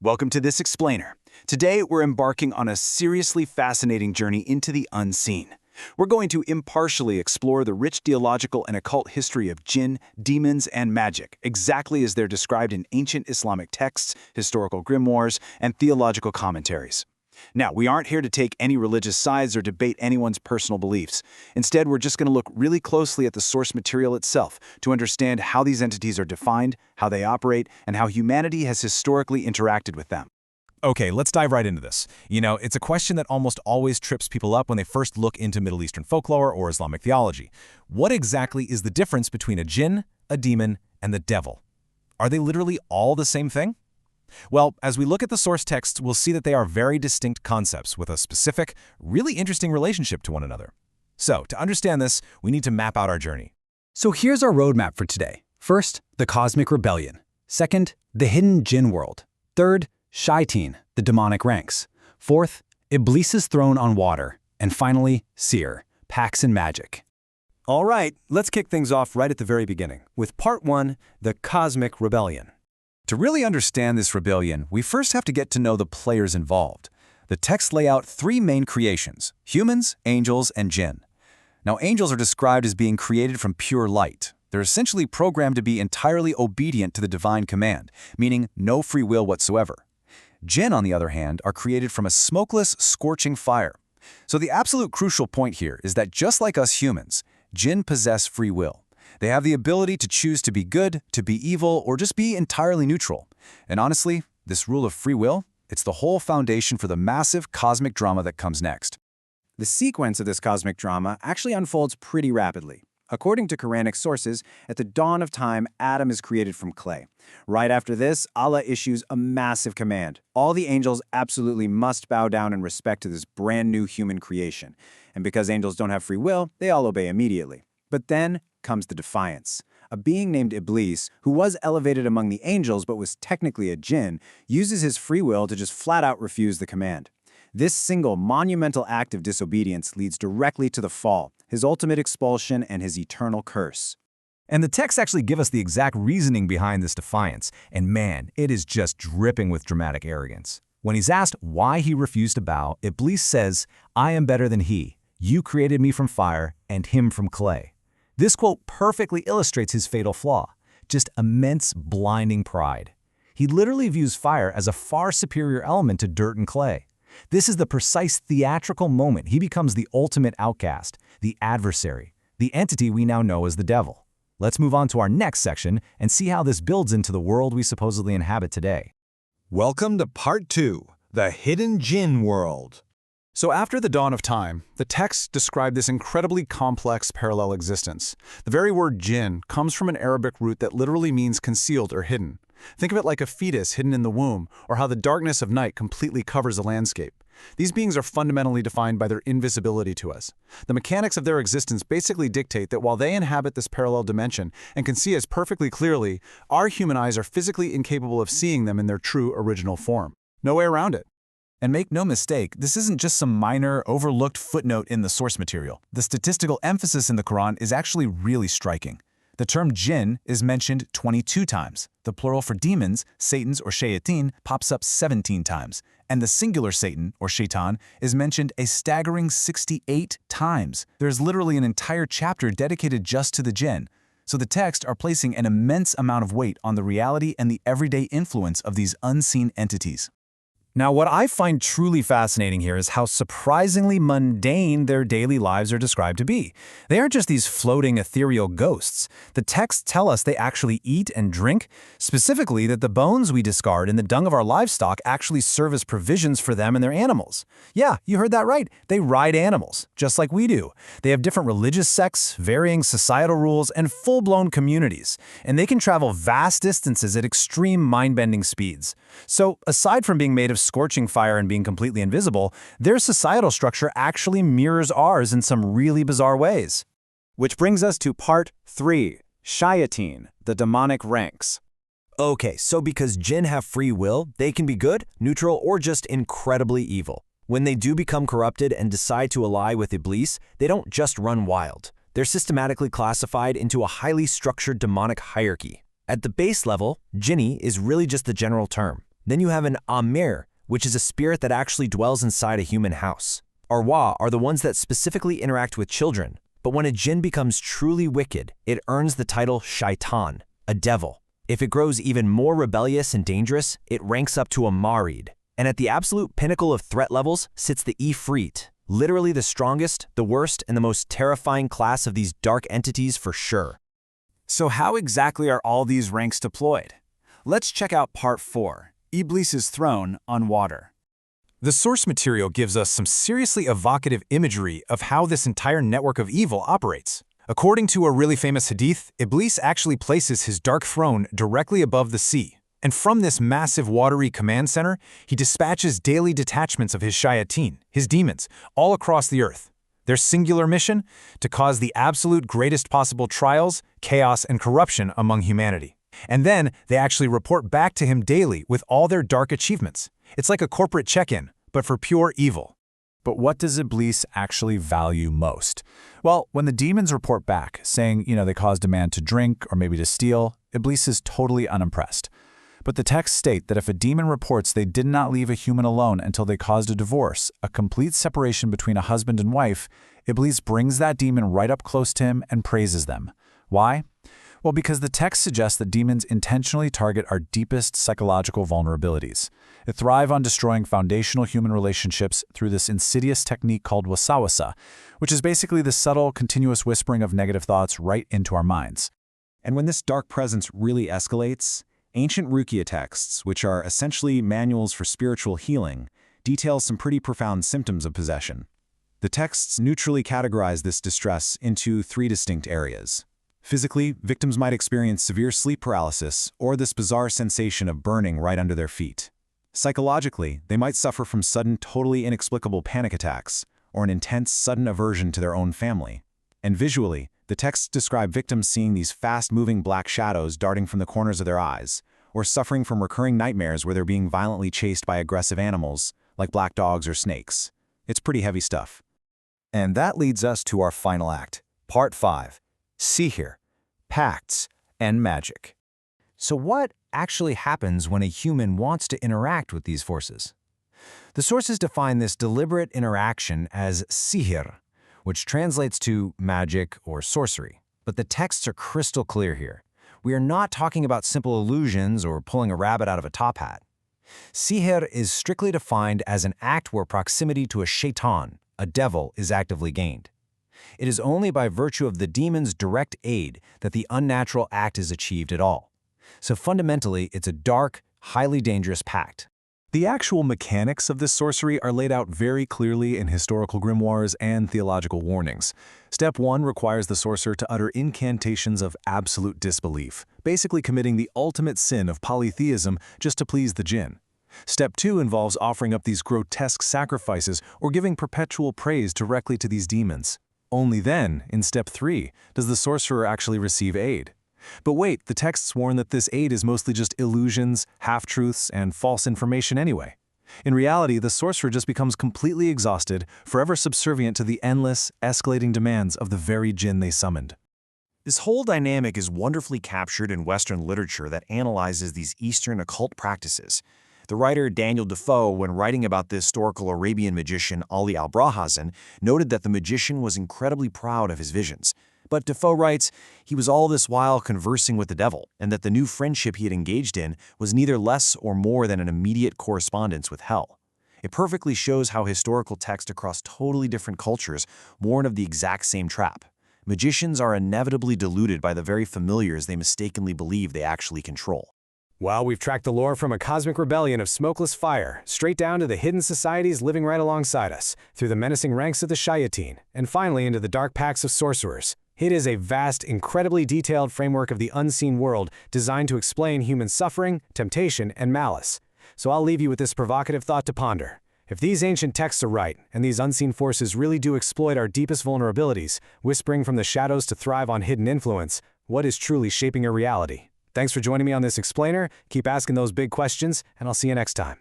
Welcome to this explainer. Today, we're embarking on a seriously fascinating journey into the unseen. We're going to impartially explore the rich theological and occult history of jinn, demons, and magic, exactly as they're described in ancient Islamic texts, historical grimoires, and theological commentaries. Now, we aren't here to take any religious sides or debate anyone's personal beliefs. Instead, we're just going to look really closely at the source material itself to understand how these entities are defined, how they operate, and how humanity has historically interacted with them. Okay, let's dive right into this. It's a question that almost always trips people up when they first look into Middle Eastern folklore or Islamic theology. What exactly is the difference between a jinn, a demon, and the devil? Are they literally all the same thing? Well, as we look at the source texts, we'll see that they are very distinct concepts with a specific, really interesting relationship to one another. So, to understand this, we need to map out our journey. So here's our roadmap for today. First, the cosmic rebellion. Second, the hidden jinn world. Third, Shaitan, the demonic ranks. Fourth, Iblis's throne on water. And finally, Seer, Pax and magic. All right, let's kick things off right at the very beginning, with Part 1, the Cosmic Rebellion. To really understand this rebellion, we first have to get to know the players involved. The texts lay out three main creations: humans, angels, and jinn. Now, angels are described as being created from pure light. They're essentially programmed to be entirely obedient to the divine command, meaning no free will whatsoever. Jinn, on the other hand, are created from a smokeless, scorching fire. So the absolute crucial point here is that just like us humans, jinn possess free will. They have the ability to choose to be good, to be evil, or just be entirely neutral. And honestly, this rule of free will, it's the whole foundation for the massive cosmic drama that comes next. The sequence of this cosmic drama actually unfolds pretty rapidly. According to Quranic sources, at the dawn of time, Adam is created from clay. Right after this, Allah issues a massive command. All the angels absolutely must bow down in respect to this brand new human creation. And because angels don't have free will, they all obey immediately. But then comes the defiance. A being named Iblis, who was elevated among the angels but was technically a jinn, uses his free will to just flat out refuse the command. This single monumental act of disobedience leads directly to the fall, his ultimate expulsion and his eternal curse. And the texts actually give us the exact reasoning behind this defiance, and man, it is just dripping with dramatic arrogance. When he's asked why he refused to bow, Iblis says, "I am better than he. You created me from fire and him from clay." This quote perfectly illustrates his fatal flaw, just immense, blinding pride. He literally views fire as a far superior element to dirt and clay. This is the precise theatrical moment he becomes the ultimate outcast, the adversary, the entity we now know as the devil. Let's move on to our next section and see how this builds into the world we supposedly inhabit today. Welcome to Part 2, the Hidden Jinn World. So after the dawn of time, the texts describe this incredibly complex parallel existence. The very word jinn comes from an Arabic root that literally means concealed or hidden. Think of it like a fetus hidden in the womb, or how the darkness of night completely covers a landscape. These beings are fundamentally defined by their invisibility to us. The mechanics of their existence basically dictate that while they inhabit this parallel dimension and can see us perfectly clearly, our human eyes are physically incapable of seeing them in their true original form. No way around it. And make no mistake, this isn't just some minor, overlooked footnote in the source material. The statistical emphasis in the Quran is actually really striking. The term jinn is mentioned 22 times. The plural for demons, satans or shayateen, pops up 17 times. And the singular Satan, or shaitan, is mentioned a staggering 68 times. There's literally an entire chapter dedicated just to the jinn. So the texts are placing an immense amount of weight on the reality and the everyday influence of these unseen entities. Now, what I find truly fascinating here is how surprisingly mundane their daily lives are described to be. They aren't just these floating ethereal ghosts. The texts tell us they actually eat and drink, specifically that the bones we discard and the dung of our livestock actually serve as provisions for them and their animals. Yeah, you heard that right. They ride animals, just like we do. They have different religious sects, varying societal rules, and full-blown communities. And they can travel vast distances at extreme mind-bending speeds. So, aside from being made of scorching fire and being completely invisible, their societal structure actually mirrors ours in some really bizarre ways. Which brings us to Part 3, Shayateen, the demonic ranks. Okay, so because jinn have free will, they can be good, neutral, or just incredibly evil. When they do become corrupted and decide to ally with Iblis, they don't just run wild. They're systematically classified into a highly structured demonic hierarchy. At the base level, jinni is really just the general term. Then you have an Amir, which is a spirit that actually dwells inside a human house. Arwah are the ones that specifically interact with children, but when a jinn becomes truly wicked, it earns the title Shaitan, a devil. If it grows even more rebellious and dangerous, it ranks up to a Marid. And at the absolute pinnacle of threat levels sits the Ifrit, literally the strongest, the worst, and the most terrifying class of these dark entities for sure. So how exactly are all these ranks deployed? Let's check out Part 4, Iblis's Throne on Water. The source material gives us some seriously evocative imagery of how this entire network of evil operates. According to a really famous hadith, Iblis actually places his dark throne directly above the sea. And from this massive watery command center, he dispatches daily detachments of his shayateen, his demons, all across the earth. Their singular mission? To cause the absolute greatest possible trials, chaos, and corruption among humanity. And then they actually report back to him daily with all their dark achievements. It's like a corporate check-in, but for pure evil. But what does Iblis actually value most? Well, when the demons report back, saying, they caused a man to drink or maybe to steal, Iblis is totally unimpressed. But the texts state that if a demon reports they did not leave a human alone until they caused a divorce, a complete separation between a husband and wife, Iblis brings that demon right up close to him and praises them. Why? Well, because the text suggests that demons intentionally target our deepest psychological vulnerabilities. They thrive on destroying foundational human relationships through this insidious technique called wasawasa, which is basically the subtle, continuous whispering of negative thoughts right into our minds. And when this dark presence really escalates, ancient Ruqya texts, which are essentially manuals for spiritual healing, detail some pretty profound symptoms of possession. The texts neutrally categorize this distress into 3 distinct areas. Physically, victims might experience severe sleep paralysis or this bizarre sensation of burning right under their feet. Psychologically, they might suffer from sudden, totally inexplicable panic attacks or an intense, sudden aversion to their own family. And visually, the texts describe victims seeing these fast-moving black shadows darting from the corners of their eyes, or suffering from recurring nightmares where they're being violently chased by aggressive animals, like black dogs or snakes. It's pretty heavy stuff. And that leads us to our final act, Part 5, Sihir, Pacts, and Magic. So what actually happens when a human wants to interact with these forces? The sources define this deliberate interaction as sihir, which translates to magic or sorcery. But the texts are crystal clear here. We are not talking about simple illusions or pulling a rabbit out of a top hat. Sihir is strictly defined as an act where proximity to a shaitan, a devil, is actively gained. It is only by virtue of the demon's direct aid that the unnatural act is achieved at all. So fundamentally, it's a dark, highly dangerous pact. The actual mechanics of this sorcery are laid out very clearly in historical grimoires and theological warnings. Step 1 requires the sorcerer to utter incantations of absolute disbelief, basically committing the ultimate sin of polytheism just to please the jinn. Step 2 involves offering up these grotesque sacrifices or giving perpetual praise directly to these demons. Only then, in Step 3, does the sorcerer actually receive aid. But wait, the texts warn that this aid is mostly just illusions, half-truths, and false information anyway. In reality, the sorcerer just becomes completely exhausted, forever subservient to the endless, escalating demands of the very jinn they summoned. This whole dynamic is wonderfully captured in Western literature that analyzes these Eastern occult practices. The writer Daniel Defoe, when writing about the historical Arabian magician Ali al-Brahazan, noted that the magician was incredibly proud of his visions. But Defoe writes, he was all this while conversing with the devil, and that the new friendship he had engaged in was neither less or more than an immediate correspondence with hell. It perfectly shows how historical text across totally different cultures warn of the exact same trap. Magicians are inevitably deluded by the very familiars they mistakenly believe they actually control. Well, we've tracked the lore from a cosmic rebellion of smokeless fire, straight down to the hidden societies living right alongside us, through the menacing ranks of the shayateen, and finally into the dark pacts of sorcerers. It is a vast, incredibly detailed framework of the unseen world designed to explain human suffering, temptation, and malice. So I'll leave you with this provocative thought to ponder. If these ancient texts are right, and these unseen forces really do exploit our deepest vulnerabilities, whispering from the shadows to thrive on hidden influence, what is truly shaping our reality? Thanks for joining me on this explainer. Keep asking those big questions, and I'll see you next time.